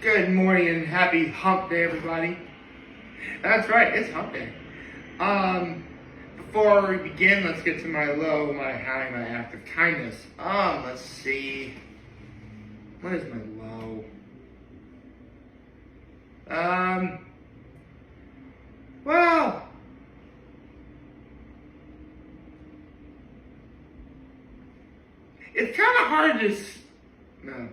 Good morning and happy hump day, everybody. That's right, it's hump day. Before we begin, let's get to my low, my high, my act of kindness. Let's see. What is my low? Well, it's kind of hard to. No.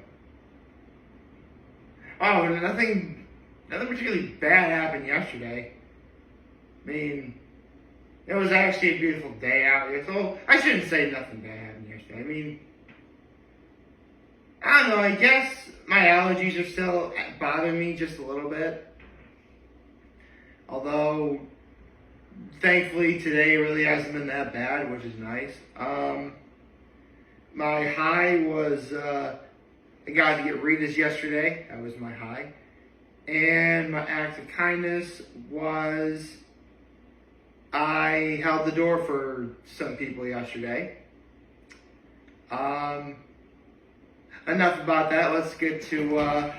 Oh, nothing particularly bad happened yesterday. I mean, it was actually a beautiful day out. So I shouldn't say nothing bad happened yesterday. I mean, I don't know. I guess my allergies are still bothering me just a little bit. Although, thankfully, today really hasn't been that bad, which is nice. My high was I got to get Rita's yesterday. That was my high. And my act of kindness was I held the door for some people yesterday. Enough about that. Let's get to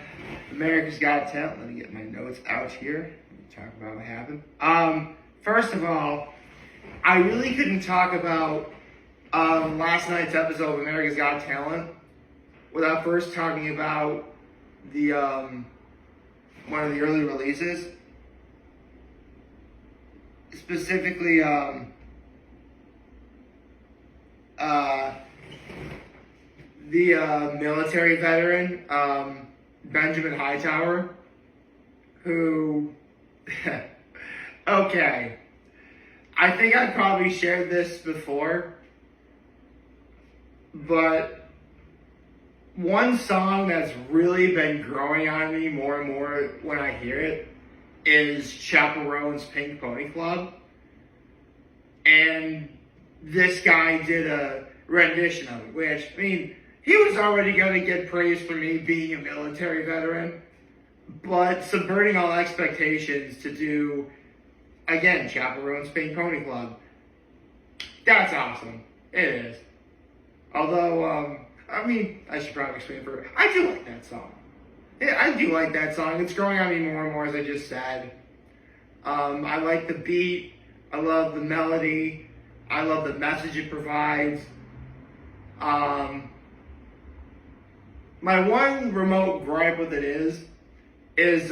America's Got Talent. Let me get my notes out here. Let me talk about what happened. First of all, I really couldn't talk about last night's episode of America's Got Talent without first talking about the one of the early releases, specifically the military veteran Benjamin Hightower, who okay, I think I probably shared this before, but one song that's really been growing on me more and more when I hear it is Chaperone's Pink Pony Club. And this guy did a rendition of it, which, I mean, he was already going to get praise for me being a military veteran, but subverting all expectations to do, again, Chaperone's Pink Pony Club, that's awesome. It is. Although, I mean, I should probably explain it further. I do like that song. Yeah, I do like that song. It's growing on me more and more, as I just said. I like the beat. I love the melody. I love the message it provides. My one remote gripe with it is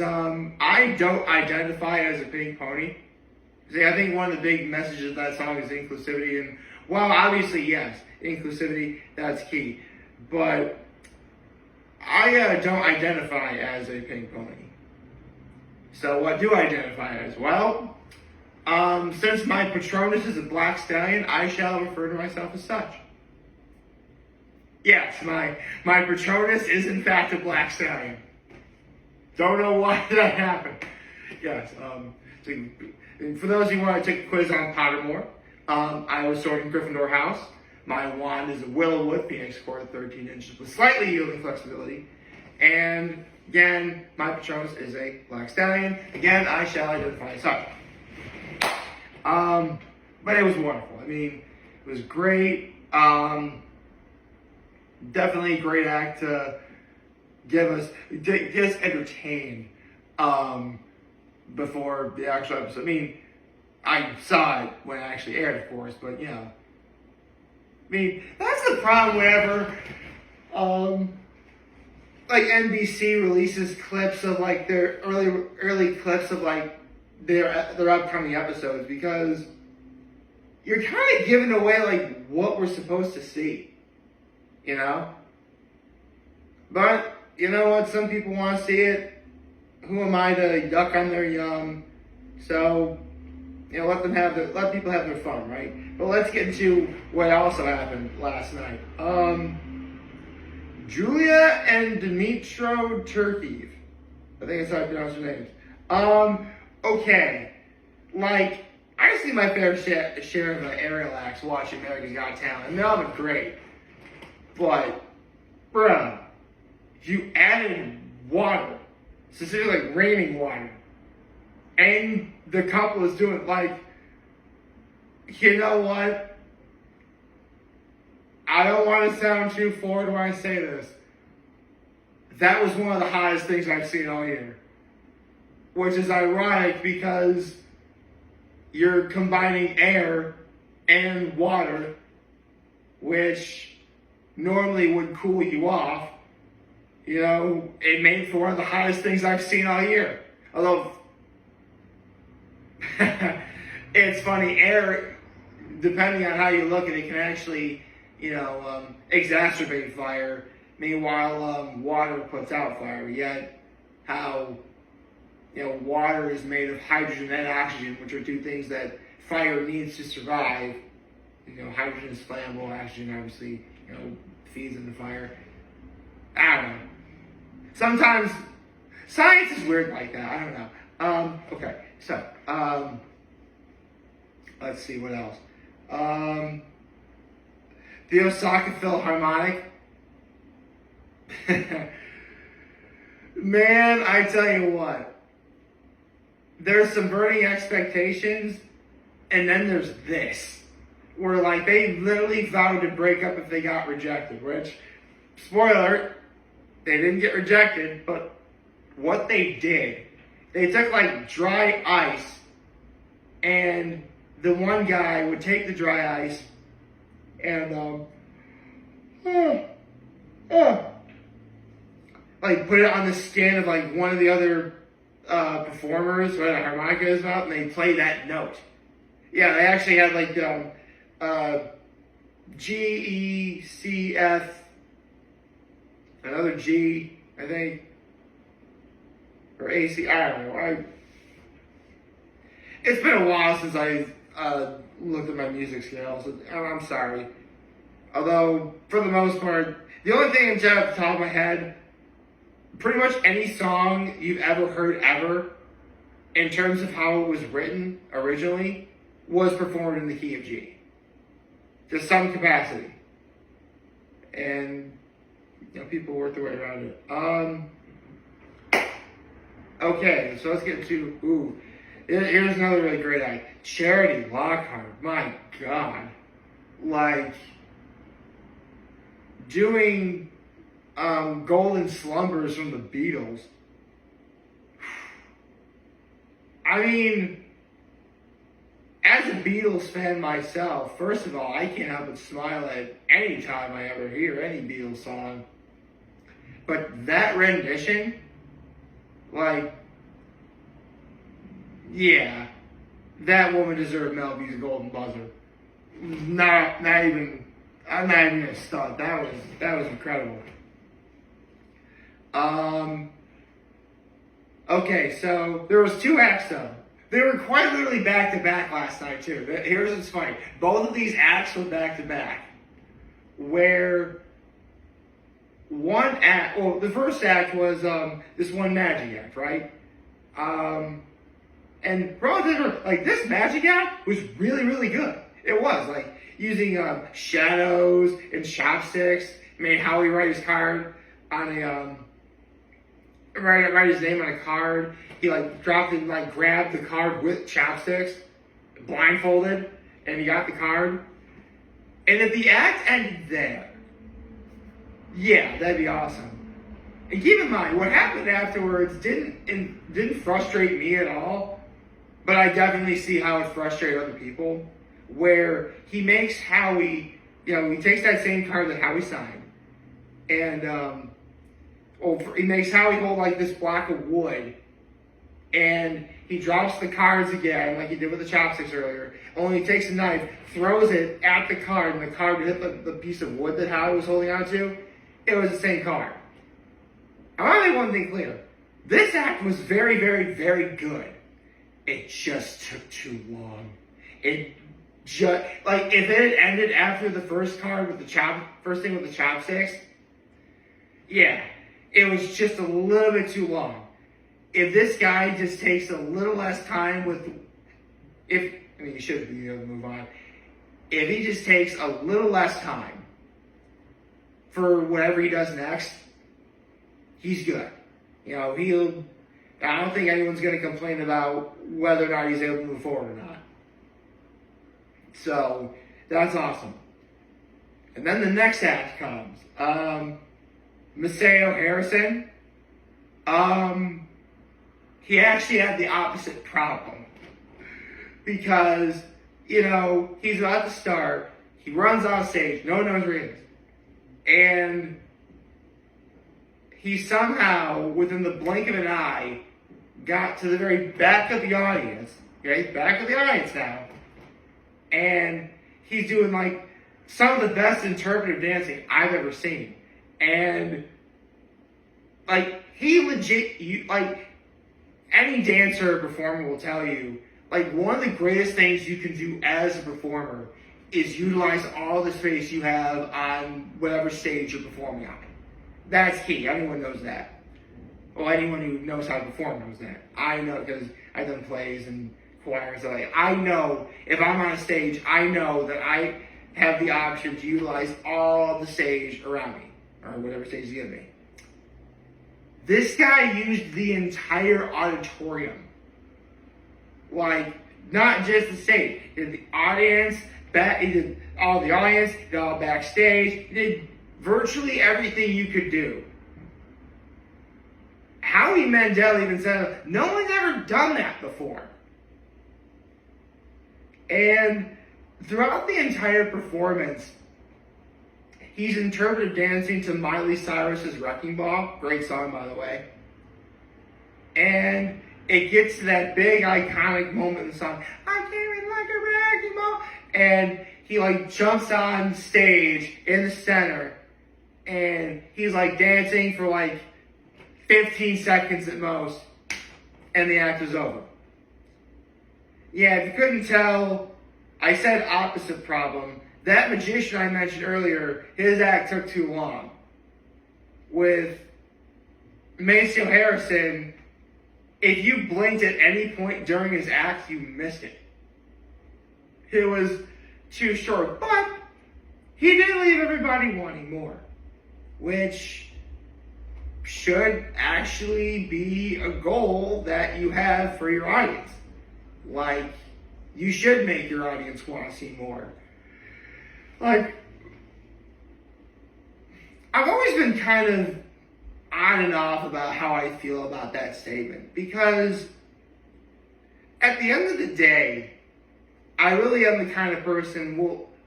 I don't identify as a pink pony. See, I think one of the big messages of that song is inclusivity, and well, obviously, yes, inclusivity, that's key. But I don't identify as a pink pony. So what do I identify as? Well, since my Patronus is a black stallion, I shall refer to myself as such. Yes, my Patronus is in fact a black stallion. Don't know why that happened. Yes, for those of you who want to take a quiz on Pottermore, I was sorting Gryffindor House. My wand is a Willowwood Phoenix Core 13 inches with slightly yielding flexibility. And again, my Patronus is a black stallion. Again, I shall identify as such. But it was wonderful. I mean, it was great. Definitely a great act to get us entertained before the actual episode. I mean, I saw it when it actually aired, of course, but you know. I mean, that's the problem whenever, like NBC releases clips of like their early clips of like their upcoming episodes, because you're kind of giving away like what we're supposed to see, you know. But you know what? Some people want to see it. Who am I to yuck on their yum? So, you know, let people have their fun, right? But let's get into what also happened last night. Julia and Dimitro Turkiev. I think that's how I pronounce their names. Okay. Like, I see my fair share of aerial acts watching America's Got Talent, and they're all great. But, bruh, you added water, specifically like raining water, and the couple is doing like, you know what? I don't want to sound too forward when I say this. that was one of the hottest things I've seen all year. Which is ironic because you're combining air and water, which normally would cool you off. You know, it made for one of the hottest things I've seen all year. Although, it's funny, air, depending on how you look at it, can actually, exacerbate fire. Meanwhile, water puts out fire. Yet, how, water is made of hydrogen and oxygen, which are two things that fire needs to survive. Hydrogen is flammable, oxygen obviously, feeds into fire. I don't know. Sometimes science is weird like that. I don't know. Okay, so let's see what else. The Osaka Philharmonic. Man, I tell you what. There's subverting expectations, and then there's this. Where, like, they literally vowed to break up if they got rejected, which, spoiler, they didn't get rejected, but what they did, they took, like, dry ice, and the one guy would take the dry ice and, like, put it on the skin of, like, one of the other performers, where the harmonica is about, and they play that note. Yeah, they actually had, like, G, E, C, F, another G, I think, or A, C, I don't know. It's been a while since I looked at my music scales, so I'm sorry. Although, for the most part, the only thing off the top of my head, pretty much any song you've ever heard ever, in terms of how it was written originally, was performed in the key of G. To some capacity. And, people worked their way around it. Okay, so let's get to, here's another really great act. Charity Lockhart, my God. Like, doing Golden Slumbers from the Beatles. I mean, as a Beatles fan myself, first of all, I can't help but smile at any time I ever hear any Beatles song. But that rendition, like, yeah, that woman deserved Mel B's golden buzzer. I'm not even gonna start. That was incredible. Okay, so there was 2 acts though. They were quite literally back to back last night too. Here's what's funny: both of these acts were back to back. Where one act, well, the first act was this one magic act, right? And relative, like, this magic act was really, really good. It was, like, using shadows and chopsticks. Made Howie write his card on a write his name on a card. He, like, dropped and, like, grabbed the card with chopsticks, blindfolded, and he got the card. And if the act ended there, yeah, that'd be awesome. And keep in mind, what happened afterwards didn't frustrate me at all, but I definitely see how it frustrated other people, where he makes Howie, he takes that same card that Howie signed, and he makes Howie hold, like, this block of wood, and he drops the cards again, like he did with the chopsticks earlier, only he takes a knife, throws it at the card, and the card would hit the piece of wood that Howie was holding on to. It was the same card. I want to make one thing clear. This act was very, very, very good. It just took too long. It just, like, if it had ended after the first card with first thing with the chopsticks, yeah, it was just a little bit too long. If this guy just takes a little less time you should be able to move on. If he just takes a little less time for whatever he does next, he's good. I don't think anyone's going to complain about whether or not he's able to move forward or not. So, that's awesome. And then the next act comes. Maceo Harrison. He actually had the opposite problem because, you know, he's about to start. He runs off stage. No one knows where he is. And he somehow, within the blink of an eye, got to the very back of the audience. Okay, back of the audience now. And he's doing like some of the best interpretive dancing I've ever seen. And like he legit, like any dancer or performer will tell you, like one of the greatest things you can do as a performer is utilize all the space you have on whatever stage you're performing on. That's key. Everyone knows that. Well, anyone who knows how to perform knows that. I know because I've done plays and choirs. So like, I know if I'm on a stage, I know that I have the option to utilize all the stage around me, or whatever stage you give me. This guy used the entire auditorium. Like, not just the stage. He did the audience, he did all the audience, he did all backstage, he did virtually everything you could do. Howie Mandel even said, no one's ever done that before. And throughout the entire performance, he's interpreted dancing to Miley Cyrus's Wrecking Ball. Great song, by the way. And it gets to that big iconic moment in the song, I came in like a wrecking ball. And he like jumps on stage in the center and he's like dancing for like 15 seconds at most, and the act is over. Yeah, if you couldn't tell, I said opposite problem. That magician I mentioned earlier, his act took too long. With Maceo Harrison, if you blinked at any point during his act, you missed it. It was too short, but he did leave everybody wanting more, which should actually be a goal that you have for your audience. Like, you should make your audience want to see more. Like, I've always been kind of on and off about how I feel about that statement, because at the end of the day, I really am the kind of person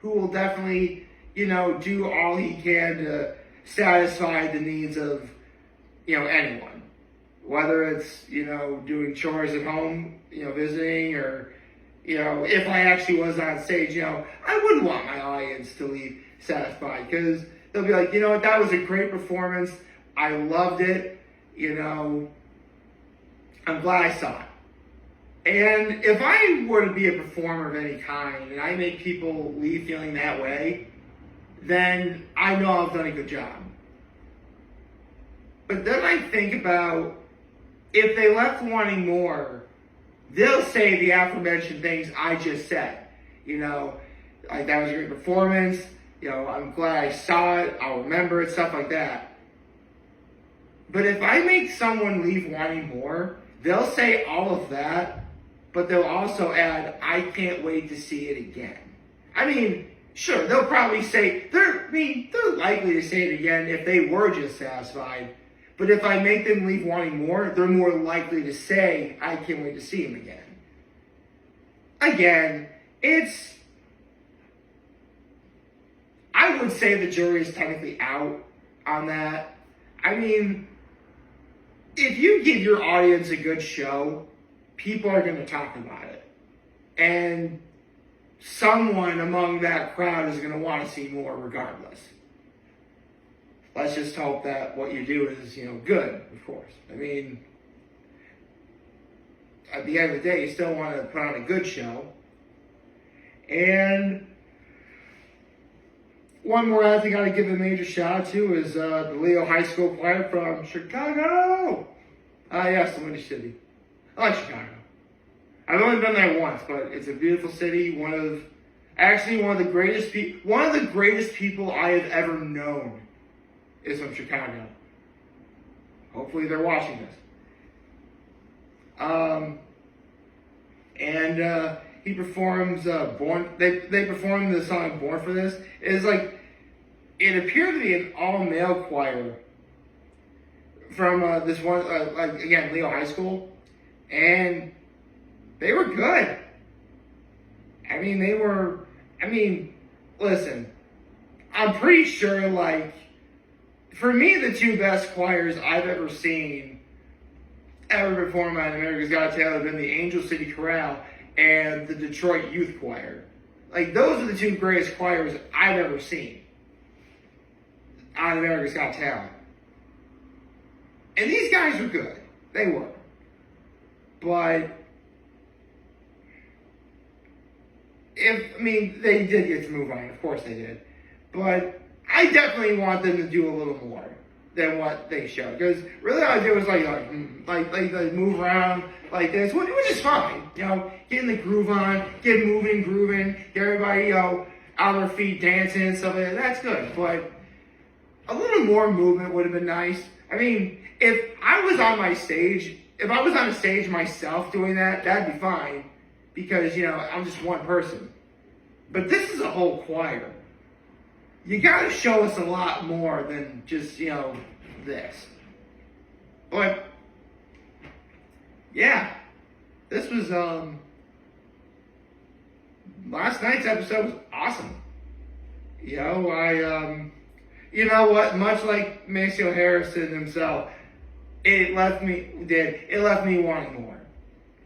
who will definitely, you know, do all he can to satisfy the needs of, you know, anyone. Whether it's, you know, doing chores at home, you know, visiting, or, you know, if I actually was on stage, you know, I wouldn't want my audience to leave satisfied, because they'll be like, you know what, that was a great performance. I loved it. You know, I'm glad I saw it. And if I were to be a performer of any kind and I make people leave feeling that way, then I know I've done a good job. But then I think about, if they left wanting more, they'll say the aforementioned things I just said. You know, like, that was a great performance. You know, I'm glad I saw it. I'll remember it, stuff like that. But if I make someone leave wanting more, they'll say all of that, but they'll also add, I can't wait to see it again. I mean, sure, they'll probably say, they're likely to say it again if they were just satisfied. But if I make them leave wanting more, they're more likely to say, I can't wait to see him again. Again, I would say the jury is technically out on that. I mean, if you give your audience a good show, people are going to talk about it. And someone among that crowd is going to want to see more regardless. Let's just hope that what you do is, you know, good, of course. I mean, at the end of the day, you still want to put on a good show. And one more I think I got to give a major shout out to is the Leo High School Choir from Chicago. Yes, the Windy City. I like Chicago. I've only been there once, but it's a beautiful city. One of the greatest people I have ever known is from Chicago. Hopefully they're watching this. And he performs Born. They performed the song Born for this. It's like, it appeared to be an all-male choir. from this one, like again, Leo High School, and they were good. I mean, they were. I mean, listen, I'm pretty sure, like, for me, the two best choirs I've ever seen ever perform on America's Got Talent have been the Angel City Chorale and the Detroit Youth Choir. Like, those are the two greatest choirs I've ever seen on America's Got Talent. And these guys were good. They were. But they did get to move on. Of course they did. But I definitely want them to do a little more than what they showed. Because really all I did was like move around like this, which is fine. You know, getting the groove on, get moving, grooving, get everybody, you know, on their feet dancing and stuff like that. That's good. But a little more movement would have been nice. I mean, if I was on a stage myself doing that, that'd be fine. Because, you know, I'm just one person. But this is a whole choir. You gotta show us a lot more than just, you know, this. But, yeah. This was, last night's episode was awesome. You know, you know what? Much like Maceo Harrison himself, it left me wanting more.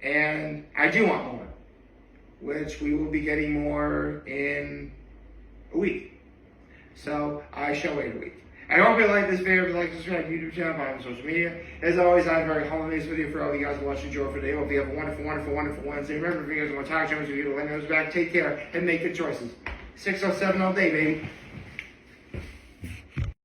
And I do want more. Which we will be getting more in a week. So I shall wait a week. I hope you like this video. If you like, subscribe to YouTube channel, follow me on social media. As always, I have a very holiday video for all you guys who watch and enjoy for today. Hope you have a wonderful, wonderful, wonderful Wednesday. Remember, if you guys want to talk to me, let me know back. Take care and make good choices. 607 all day, baby.